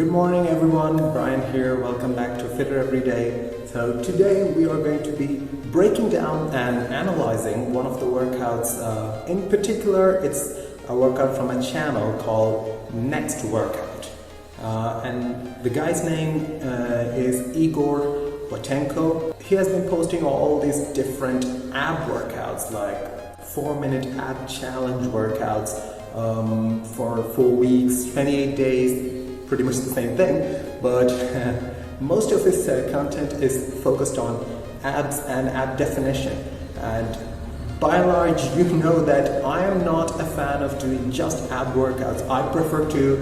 Good morning everyone, Brian here, welcome back to Fitter Everyday. So today we are going to be breaking down and analyzing one of the workouts. In particular, it's a workout from a channel called Next Workout. And the guy's name is Igor Voitenko. He has been posting all these different ab workouts like 4-minute ab challenge workouts for 4 weeks, 28 days. Pretty much the same thing, but most of his content is focused on abs and ab definition. And by and large, you know that I am not a fan of doing just ab workouts. I prefer to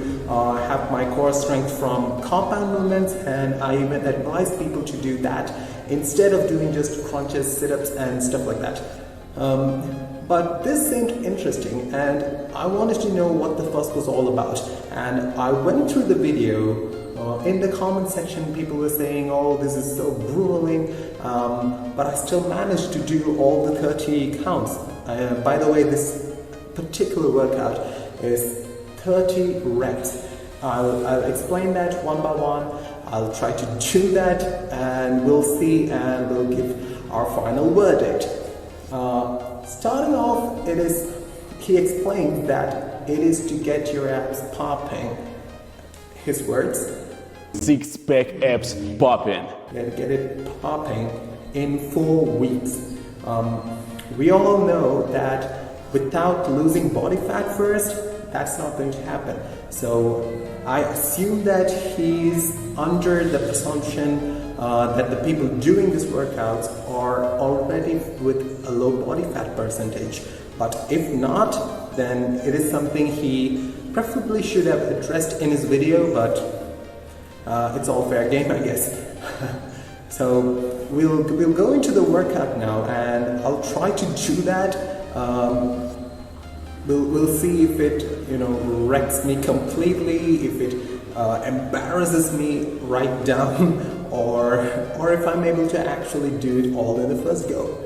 have my core strength from compound movements, and I even advise people to do that instead of doing just crunches, sit-ups and stuff like that. But this seemed interesting and I wanted to know what the fuss was all about. And I went through the video. In the comment section, people were saying, oh, this is so grueling, but I still managed to do all the 30 counts. By the way, this particular workout is 30 reps. I'll explain that one by one. I'll try to do that and we'll see and we'll give our final verdict. Starting off, he explains that it is to get your abs popping. His words: six-pack abs popping. Get it popping in 4 weeks. We all know that without losing body fat first, that's not going to happen. So I assume that he's under the assumption that the people doing these workouts are already with a low body fat percentage. But if not, then it is something he preferably should have addressed in his video, but it's all fair game, I guess. So we'll go into the workout now and I'll try to do that. We'll see if it wrecks me completely, if it embarrasses me right down, or if I'm able to actually do it all in the first go.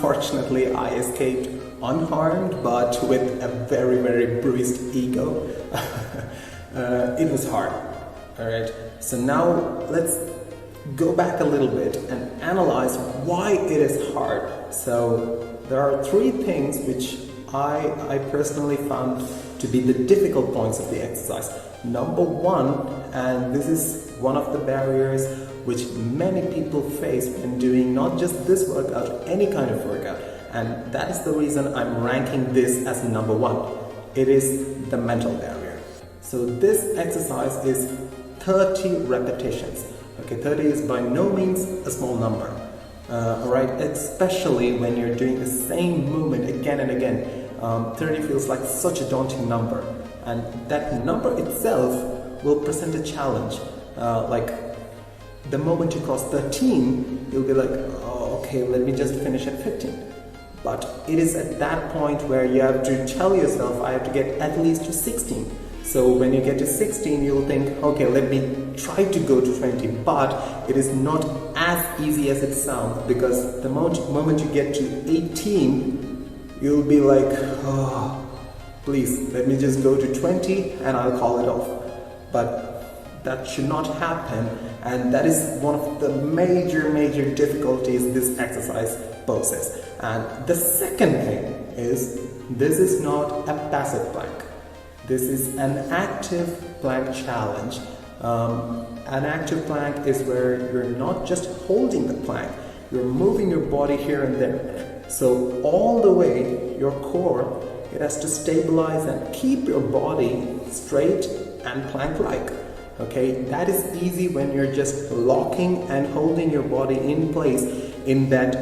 Unfortunately, I escaped unharmed, but with a very, very bruised ego. It was hard. All right. So now let's go back a little bit and analyze why it is hard. So there are three things which I personally found to be the difficult points of the exercise. Number one, and this is one of the barriers which many people face when doing not just this workout, any kind of workout, and that is the reason I'm ranking this as number one. It is the mental barrier. So this exercise is 30 repetitions. Okay, 30 is by no means a small number. Alright, especially when you're doing the same movement again and again. 30 feels like such a daunting number, and that number itself will present a challenge. Like the moment you cross 13, you'll be like, oh, okay, let me just finish at 15. But it is at that point where you have to tell yourself, I have to get at least to 16. So when you get to 16, you'll think, okay, let me try to go to 20, but it is not as easy as it sounds, because the moment you get to 18, you'll be like, oh, please, let me just go to 20 and I'll call it off. But that should not happen, and that is one of the major difficulties this exercise poses. And the second thing is, this is not a passive plank. This is an active plank challenge. An active plank is where you're not just holding the plank, you're moving your body here and there. So all the way, your core, it has to stabilize and keep your body straight and plank-like. Okay, that is easy when you're just locking and holding your body in place in that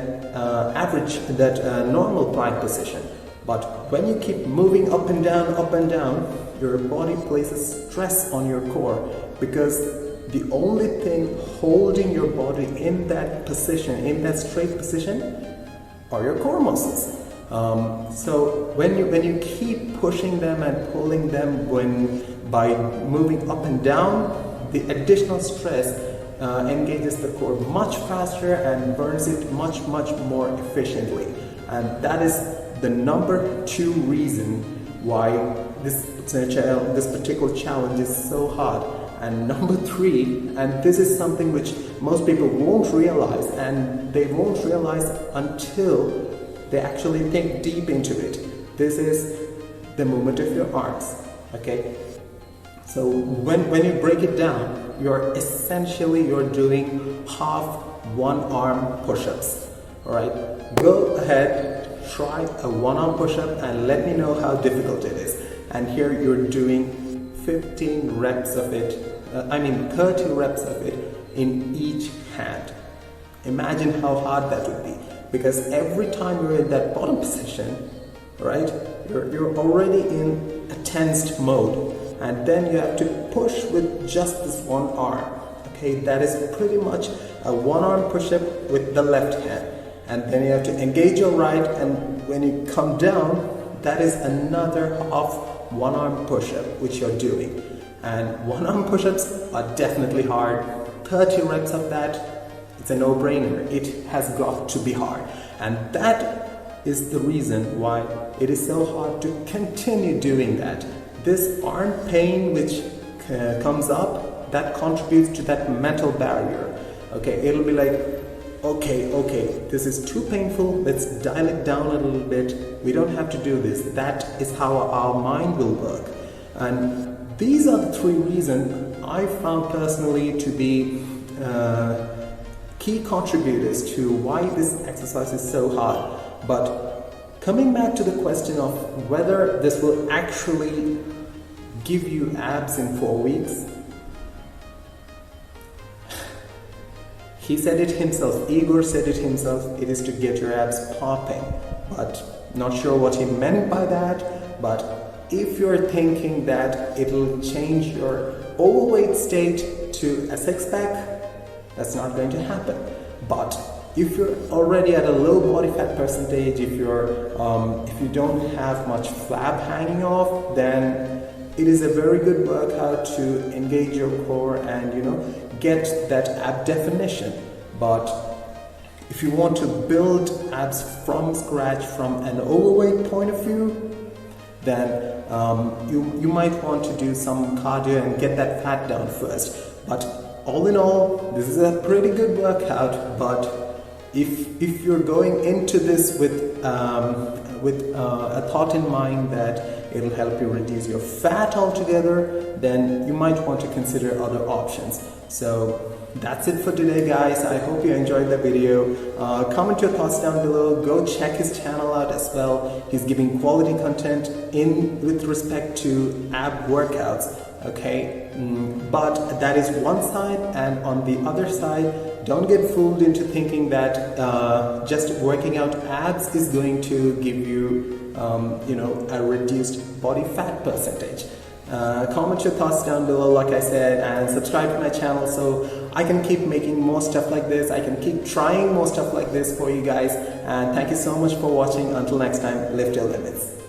normal plank position. But when you keep moving up and down, your body places stress on your core, because the only thing holding your body in that position, in that straight position, are your core muscles. So when you keep pushing them and pulling them by moving up and down, the additional stress engages the core much faster and burns it much more efficiently. And that is the number two reason why this particular challenge is so hard. And number three, and this is something which most people won't realize, and they won't realize until they actually think deep into it. This is the movement of your arms. Okay, so when you break it down, you're doing half one arm push-ups. All right, go ahead, try a one arm push-up and let me know how difficult it is. And here you're doing 15 reps of it. 30 reps of it in each hand. Imagine how hard that would be, because every time you're in that bottom position, right, you're already in a tensed mode, and then you have to push with just this one arm. Okay, that is pretty much a one arm push-up with the left hand, and then you have to engage your right, and when you come down, that is another half one arm push-up which you're doing. And one arm push-ups are definitely hard. 30 reps of that, it's a no-brainer. It has got to be hard. And that is the reason why it is so hard to continue doing that. This arm pain which comes up, that contributes to that mental barrier. Okay, it'll be like, okay, this is too painful, let's dial it down a little bit. We don't have to do this. That is how our mind will work. And these are the three reasons I found personally to be key contributors to why this exercise is so hard. But coming back to the question of whether this will actually give you abs in 4 weeks, he said it himself, Igor said it himself, it is to get your abs popping. But not sure what he meant by that, but if you're thinking that it'll change your overweight state to a six-pack, that's not going to happen. But if you're already at a low body fat percentage, if you don't have much flab hanging off, then it is a very good workout to engage your core and get that ab definition. But If you want to build abs from scratch from an overweight point of view, then you might want to do some cardio and get that fat down first. But all in all, this is a pretty good workout. But if you're going into this with a thought in mind that it'll help you reduce your fat altogether, then you might want to consider other options. So that's it for today, guys. I hope you enjoyed the video. Comment your thoughts down below. Go check his channel out as well. He's giving quality content with respect to ab workouts. Okay, but that is one side, and on the other side, don't get fooled into thinking that just working out abs is going to give you, a reduced body fat percentage. Comment your thoughts down below, like I said, and subscribe to my channel so I can keep making more stuff like this. I can keep trying more stuff like this for you guys. And thank you so much for watching. Until next time, lift your limits.